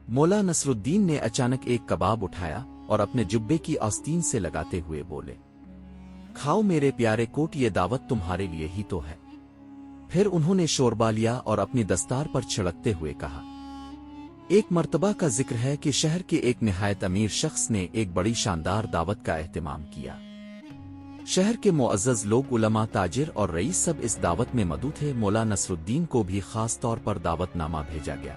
مولا نصرالدین نے اچانک ایک کباب اٹھایا اور اپنے جبے کی آستین سے لگاتے ہوئے بولے، کھاؤ میرے پیارے کوٹ، یہ دعوت تمہارے لیے ہی تو ہے۔ پھر انہوں نے شوربا لیا اور اپنی دستار پر چھڑکتے ہوئے کہا۔ ایک مرتبہ کا ذکر ہے کہ شہر کے ایک نہایت امیر شخص نے ایک بڑی شاندار دعوت کا اہتمام کیا۔ شہر کے معزز لوگ، علماء، تاجر اور رئیس سب اس دعوت میں مدعو تھے۔ مولا نصرالدین کو بھی خاص طور پر دعوت نامہ بھیجا گیا۔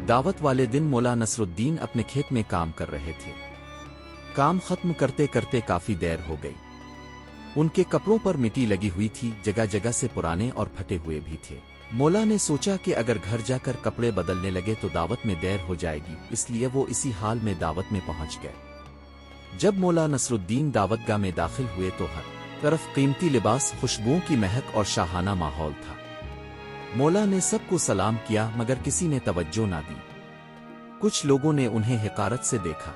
دعوت والے دن مولا نصرالدین اپنے کھیت میں کام کر رہے تھے۔ کام ختم کرتے کرتے کافی دیر ہو گئی۔ ان کے کپڑوں پر مٹی لگی ہوئی تھی، جگہ جگہ سے پرانے اور پھٹے ہوئے بھی تھے۔ مولا نے سوچا کہ اگر گھر جا کر کپڑے بدلنے لگے تو دعوت میں دیر ہو جائے گی، اس لیے وہ اسی حال میں دعوت میں پہنچ گئے۔ جب مولا نصرالدین دعوت گاہ میں داخل ہوئے تو ہر طرف قیمتی لباس، خوشبوؤں کی مہک اور شاہانہ ماحول تھا۔ مولا نے سب کو سلام کیا مگر کسی نے توجہ نہ دی۔ کچھ لوگوں نے انہیں حقارت سے دیکھا۔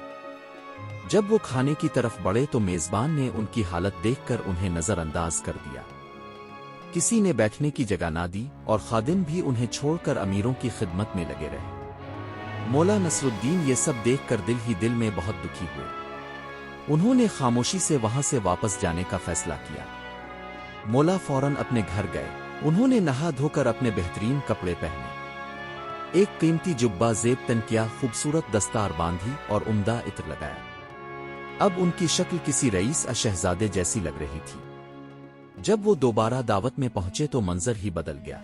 جب وہ کھانے کی طرف بڑھے تو میزبان نے ان کی حالت دیکھ کر انہیں نظر انداز کر دیا۔ کسی نے بیٹھنے کی جگہ نہ دی اور خادم بھی انہیں چھوڑ کر امیروں کی خدمت میں لگے رہے۔ مولا نصرالدین یہ سب دیکھ کر دل ہی دل میں بہت دکھی ہوئے۔ انہوں نے خاموشی سے وہاں سے واپس جانے کا فیصلہ کیا۔ مولا فوراً اپنے گھر گئے۔ انہوں نے نہا دھو کر اپنے بہترین کپڑے پہنے، ایک قیمتی جبہ زیب تن کیا، خوبصورت دستار باندھی اور عمدہ عطر لگایا۔ اب ان کی شکل کسی رئیس شہزادے جیسی لگ رہی تھی۔ جب وہ دوبارہ دعوت میں پہنچے تو منظر ہی بدل گیا۔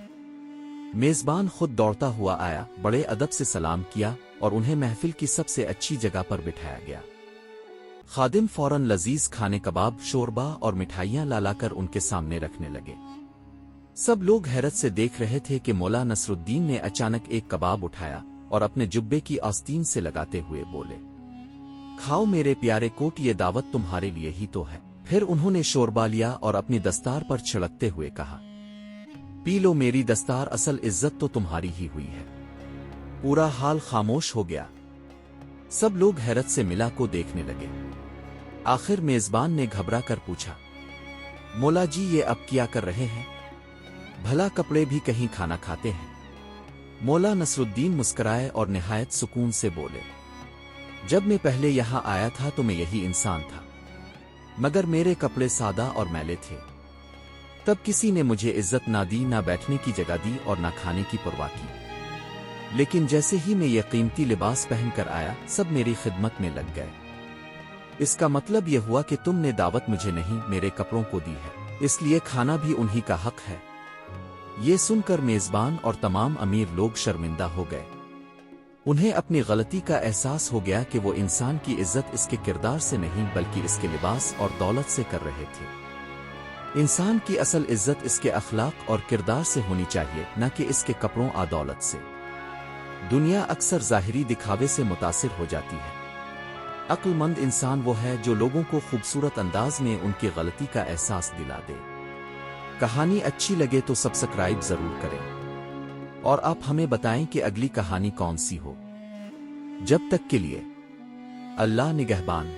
میزبان خود دوڑتا ہوا آیا، بڑے ادب سے سلام کیا اور انہیں محفل کی سب سے اچھی جگہ پر بٹھایا گیا۔ خادم فوراً لذیذ کھانے، کباب، شوربا اور مٹھائیاں لا کر ان کے سامنے رکھنے لگے۔ سب لوگ حیرت سے دیکھ رہے تھے کہ مولا نصرالدین نے اچانک ایک کباب اٹھایا اور اپنے جبے کی آستین سے لگاتے ہوئے بولے، کھاؤ میرے پیارے کوٹ، یہ دعوت تمہارے لیے ہی تو ہے۔ پھر انہوں نے شوربا لیا اور اپنی دستار پر چھڑکتے ہوئے کہا، پی لو میری دستار، اصل عزت تو تمہاری ہی ہوئی ہے۔ پورا حال خاموش ہو گیا۔ سب لوگ حیرت سے ملا کو دیکھنے لگے۔ آخر میزبان نے گھبرا کر پوچھا، مولا جی یہ اب کیا کر رہے ہیں؟ بھلا کپڑے بھی کہیں کھانا کھاتے ہیں؟ مولا نصرالدین مسکرائے اور نہایت سکون سے بولے، جب میں پہلے یہاں آیا تھا تو میں یہی انسان تھا، مگر میرے کپڑے سادہ اور میلے تھے۔ تب کسی نے مجھے عزت نہ دی، نہ بیٹھنے کی جگہ دی اور نہ کھانے کی پرواہ کی۔ لیکن جیسے ہی میں یہ قیمتی لباس پہن کر آیا، سب میری خدمت میں لگ گئے۔ اس کا مطلب یہ ہوا کہ تم نے دعوت مجھے نہیں، میرے کپڑوں کو دی ہے، اس لیے کھانا بھی انہی کا حق ہے۔ یہ سن کر میزبان اور تمام امیر لوگ شرمندہ ہو گئے۔ انہیں اپنی غلطی کا احساس ہو گیا کہ وہ انسان کی عزت اس کے کردار سے نہیں بلکہ اس کے لباس اور دولت سے کر رہے تھے۔ انسان کی اصل عزت اس کے اخلاق اور کردار سے ہونی چاہیے، نہ کہ اس کے کپڑوں اور دولت سے۔ دنیا اکثر ظاہری دکھاوے سے متاثر ہو جاتی ہے۔ عقل مند انسان وہ ہے جو لوگوں کو خوبصورت انداز میں ان کی غلطی کا احساس دلا دے۔ کہانی اچھی لگے تو سبسکرائب ضرور کریں اور آپ ہمیں بتائیں کہ اگلی کہانی کون سی ہو۔ جب تک کے لیے اللہ نگہبان۔